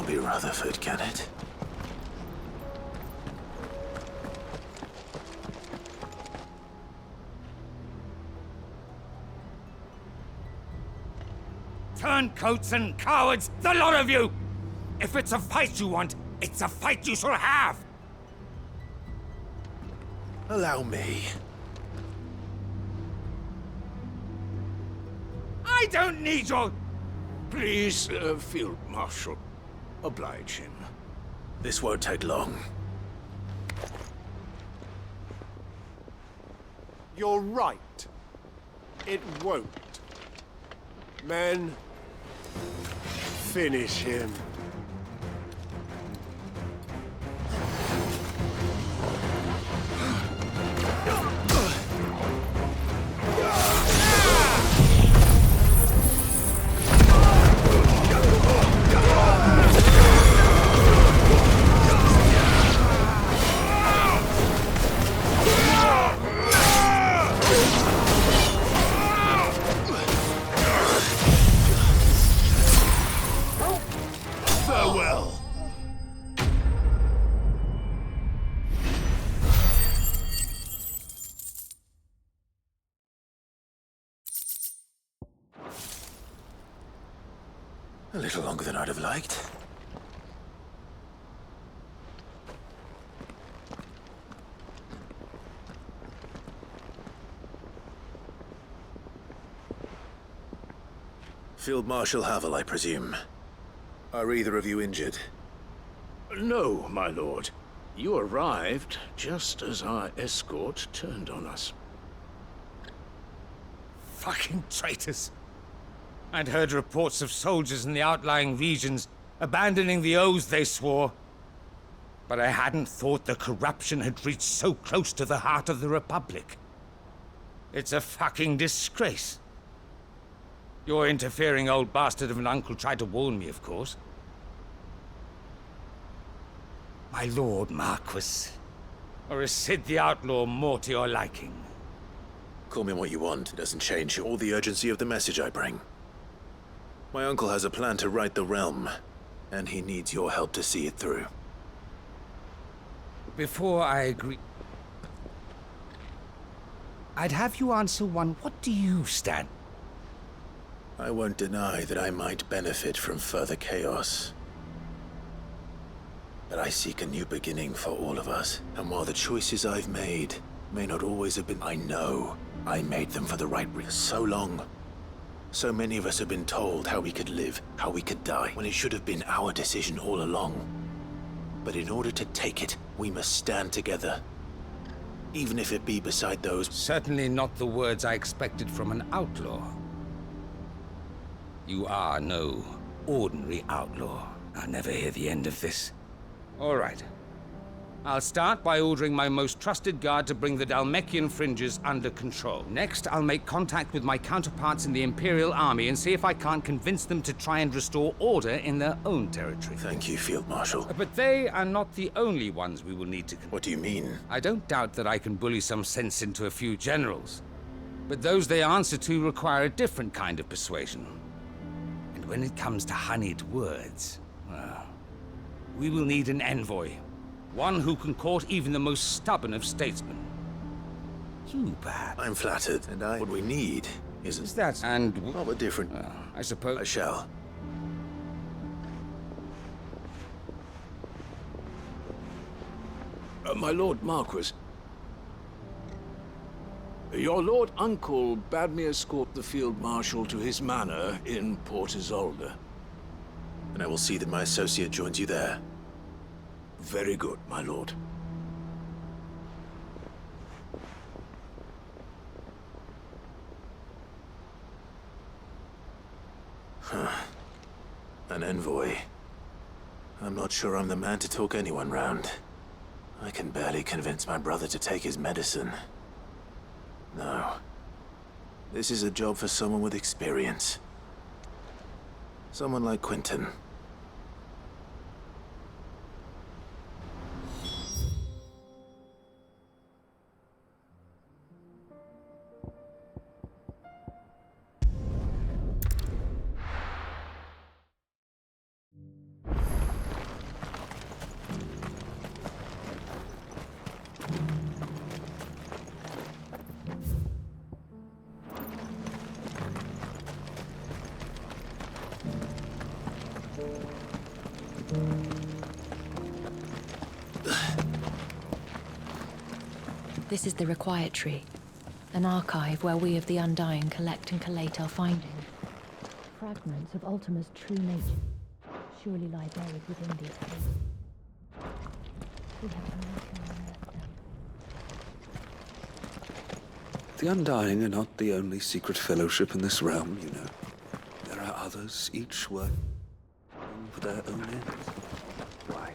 can't be Rutherford, can it? Turncoats and cowards, the lot of you! If it's a fight you want, it's a fight you shall have! Allow me. I don't need your... Please, Field Marshal, oblige him. This won't take long. You're right. It won't. Men, finish him. Farewell. A little longer than I'd have liked. Field Marshal Havel, I presume. Are either of you injured? No, my lord. You arrived just as our escort turned on us. Fucking traitors. I'd heard reports of soldiers in the outlying regions abandoning the oaths they swore. But I hadn't thought the corruption had reached so close to the heart of the Republic. It's a fucking disgrace. Your interfering old bastard of an uncle tried to warn me, of course. My Lord Marquis. Or is Sid the Outlaw more to your liking? Call me what you want. It doesn't change all the urgency of the message I bring. My uncle has a plan to right the realm, and he needs your help to see it through. Before I agree... I'd have you answer one. What do you stand? I won't deny that I might benefit from further chaos. But I seek a new beginning for all of us. And while the choices I've made may not always have been, I know I made them for the right reason. So long. So many of us have been told how we could live, how we could die, when it should have been our decision all along. But in order to take it, we must stand together. Even if it be beside those... Certainly not the words I expected from an outlaw. You are no ordinary outlaw. I'll never hear the end of this. All right. I'll start by ordering my most trusted guard to bring the Dhalmekian fringes under control. Next, I'll make contact with my counterparts in the Imperial Army and see if I can't convince them to try and restore order in their own territory. Thank you, Field Marshal. But they are not the only ones we will need to... What do you mean? I don't doubt that I can bully some sense into a few generals. But those they answer to require a different kind of persuasion. And when it comes to honeyed words, well, we will need an envoy. One who can court even the most stubborn of statesmen. You, perhaps. I'm flattered, and what we need isn't... Is that... And... Well, we're different. I suppose... I shall. My Lord Marquis. Your Lord Uncle bade me escort the Field Marshal to his manor in Port Isolde. And I will see that my associate joins you there. Very good, my lord. An envoy. I'm not sure I'm the man to talk anyone round. I can barely convince my brother to take his medicine. No. This is a job for someone with experience. Someone like Quentin. This is the Required Tree, an archive where we of the Undying collect and collate our findings. Fragments of Ultima's true nature surely lie buried within these caves. We have to unearth them. The Undying are not the only secret fellowship in this realm, you know. There are others, each working for their own ends. Why?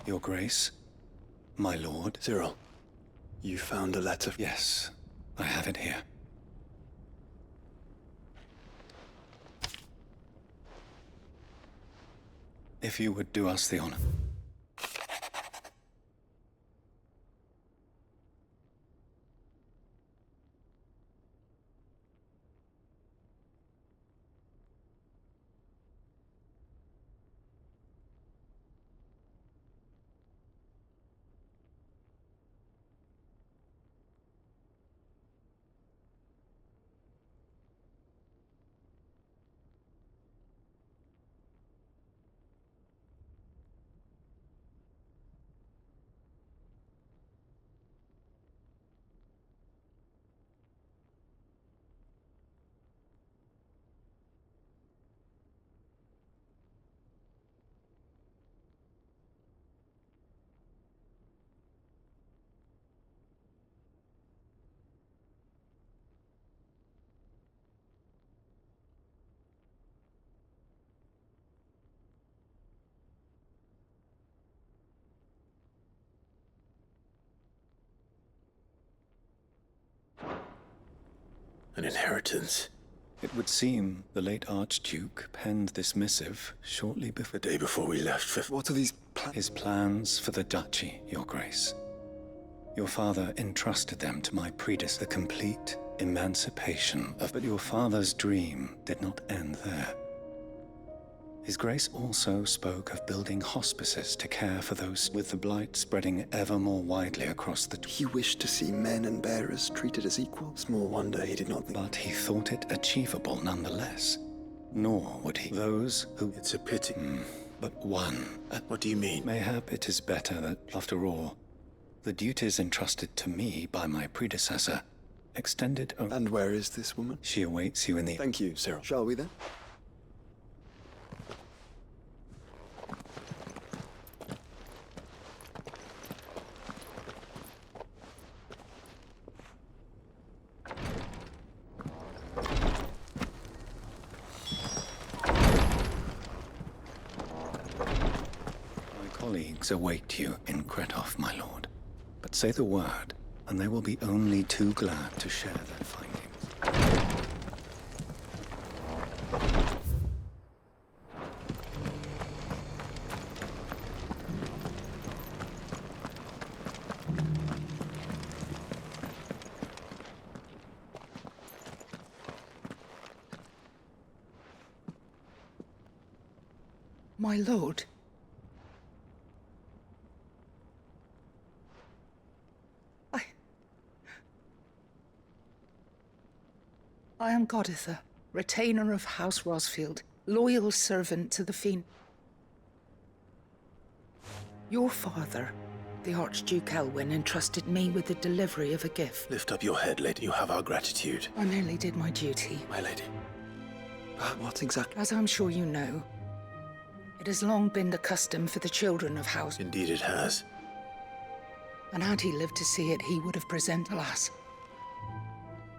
Your Grace, my lord. Cyril, you found a letter? Yes, I have it here. If you would do us the honor. An inheritance. It would seem the late Archduke penned this missive shortly before The day before we left for... What are these plans? his plans for the duchy, Your Grace. Your father entrusted them to my predecessor, the complete emancipation of... But your father's dream did not end there. His Grace also spoke of building hospices to care for those with the blight spreading ever more widely across the... He wished to see men and bearers treated as equals. Small wonder he did not think... But he thought it achievable nonetheless. Nor would he... Those who... It's a pity. But one... What do you mean? Mayhap it is better that, after all, the duties entrusted to me by my predecessor extended... And where is this woman? She awaits you in the... Thank you, Cyril. Shall we then? Colleagues await you in Kretov, my lord. But say the word, and they will be only too glad to share their findings. My lord. I am Goditha, retainer of House Rosfield, loyal servant to the Fiend. Your father, the Archduke Elwyn, entrusted me with the delivery of a gift. Lift up your head, lady. You have our gratitude. I merely did my duty. My lady. What exactly? As I'm sure you know, it has long been the custom for the children of House. Indeed it has. And had he lived to see it, he would have presented, alas.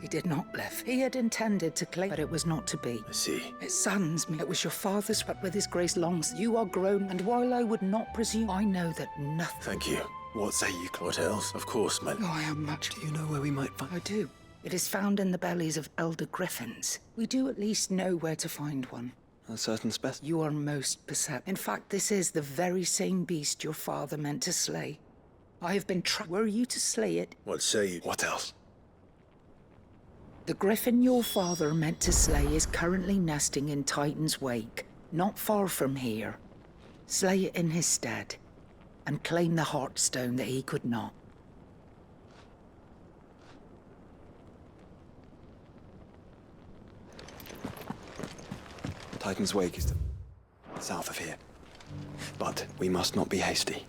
He did not live. He had intended to claim, but it was not to be. I see. It saddens me. It was your father's, but with his grace longs. You are grown, and while I would not presume, I know that nothing... Thank you. What say you, Claude? What else? Of course, my... Oh, I am much... Do you know where we might find... I do. It is found in the bellies of elder griffins. We do at least know where to find one. A certain specimen. You are most perceptive. In fact, this is the very same beast your father meant to slay. I have been Were you to slay it, What say you? What else? the griffin your father meant to slay is currently nesting in Titan's Wake, not far from here. Slay it in his stead, and claim the Heartstone that he could not. Titan's Wake is south of here. But we must not be hasty.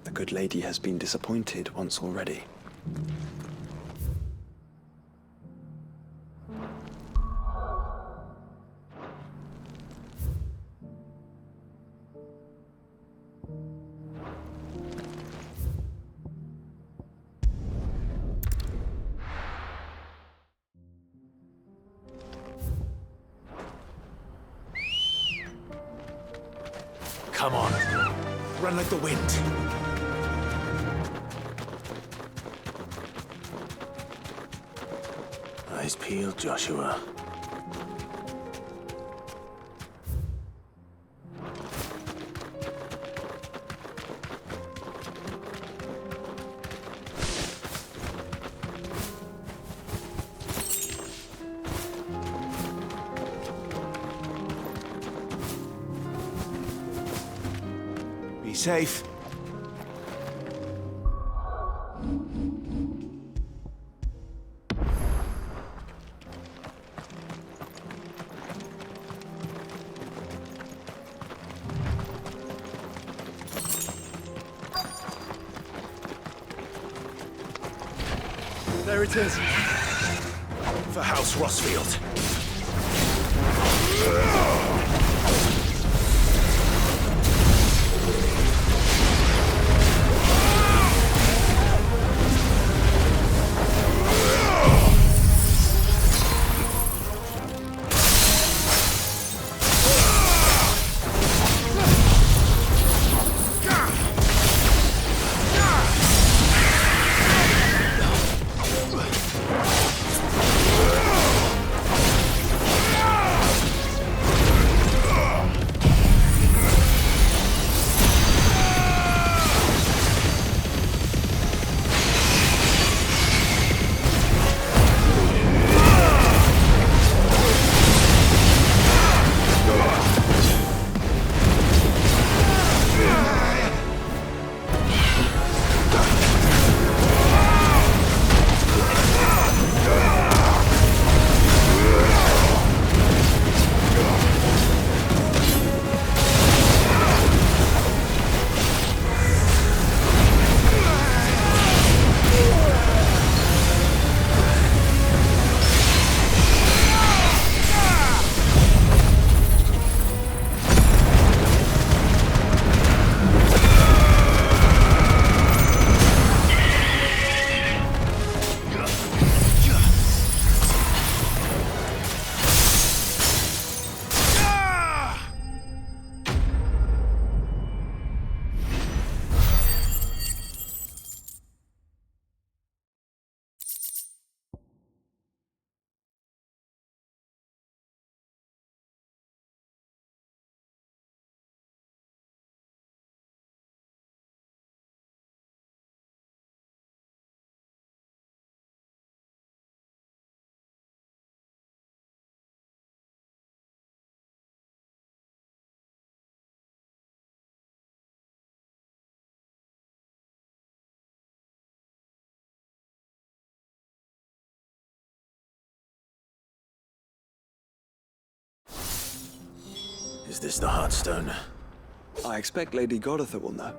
The good lady has been disappointed once already. Come on. Run like the wind. Eyes peeled, Joshua. Be safe. There it is. For House Rossfield. Is this the Heartstone? I expect Lady Goditha will know.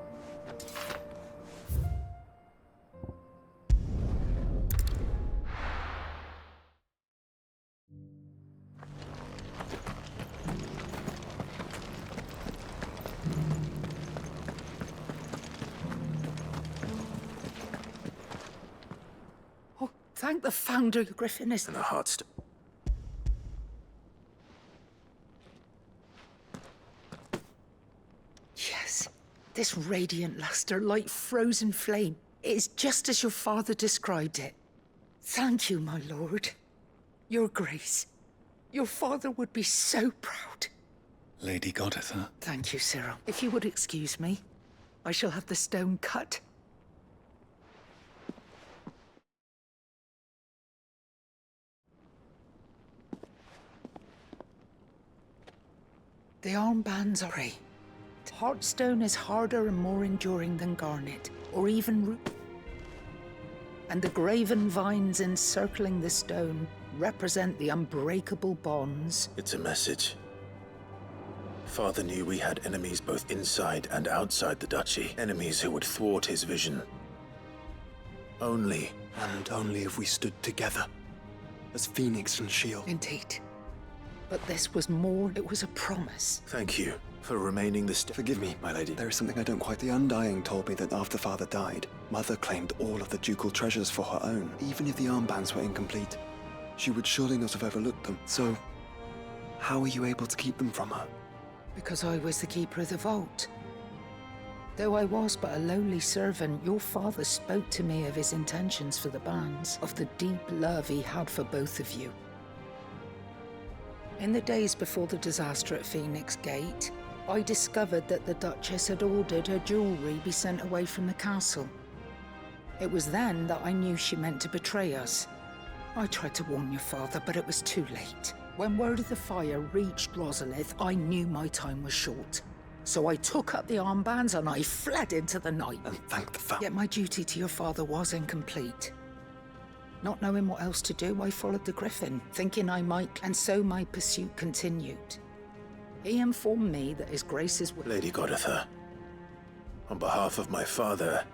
Oh, thank the founder, Griffin is... And the Heartstone. Yes, this radiant luster like frozen flame. It is just as your father described it. Thank you, my lord. Your grace. Your father would be so proud. Lady Goditha, Thank you, Cyril. If you would excuse me, I shall have the stone cut. The armbands are great. Heartstone is harder and more enduring than garnet, or even root. And the graven vines encircling the stone represent the unbreakable bonds. It's a message. Father knew we had enemies both inside and outside the duchy. Enemies who would thwart his vision. Only if we stood together. As Phoenix and Shield. Indeed. But this was more, it was a promise. thank you for remaining the Forgive me, my lady. There is something I don't quite... The Undying told me that after Father died, Mother claimed all of the ducal treasures for her own. Even if the armbands were incomplete, she would surely not have overlooked them. So, how were you able to keep them from her? Because I was the keeper of the vault. Though I was but a lowly servant, your father spoke to me of his intentions for the bands, of the deep love he had for both of you. In the days before the disaster at Phoenix Gate, I discovered that the Duchess had ordered her jewelry be sent away from the castle. It was then that I knew she meant to betray us. I tried to warn your father, but it was too late. When word of the fire reached Rosalith, I knew my time was short. So I took up the armbands and I fled into the night. And thank the fact. Yet my duty to your father was incomplete. Not knowing what else to do, I followed the Griffin, thinking I might, and so my pursuit continued. He informed me that his grace's... Lady Goditha, on behalf of my father,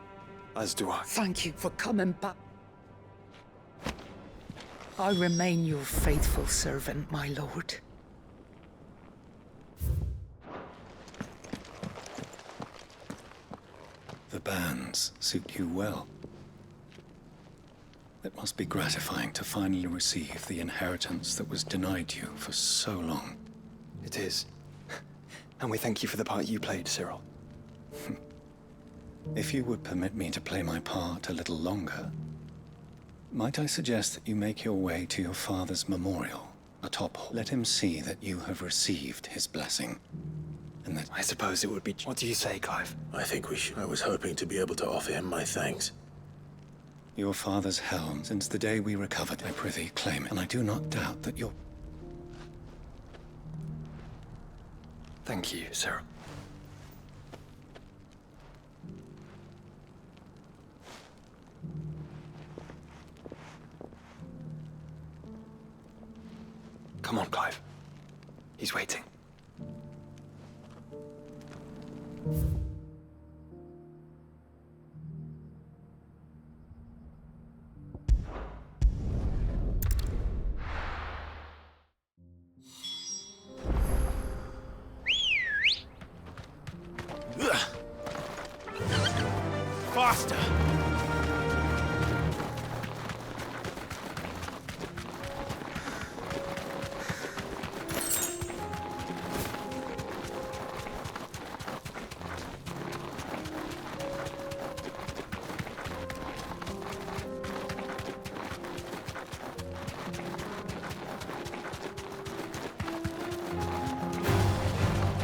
As do I. Thank you for coming back. I remain your faithful servant, my lord. the bands suit you well. It must be gratifying to finally receive the inheritance that was denied you for so long. It is. And we thank you for the part you played, Cyril. If you would permit me to play my part a little longer, might I suggest that you make your way to your father's memorial atop hall? Let him see that you have received his blessing, and that... I suppose it would be... What do you say, Clive? I think we should. I was hoping to be able to offer him my thanks. Your father's helm, since the day we recovered, I prithee claim it, and I do not doubt that your... Thank you, Cyril. Come on, Clive. He's waiting. Faster!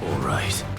All right.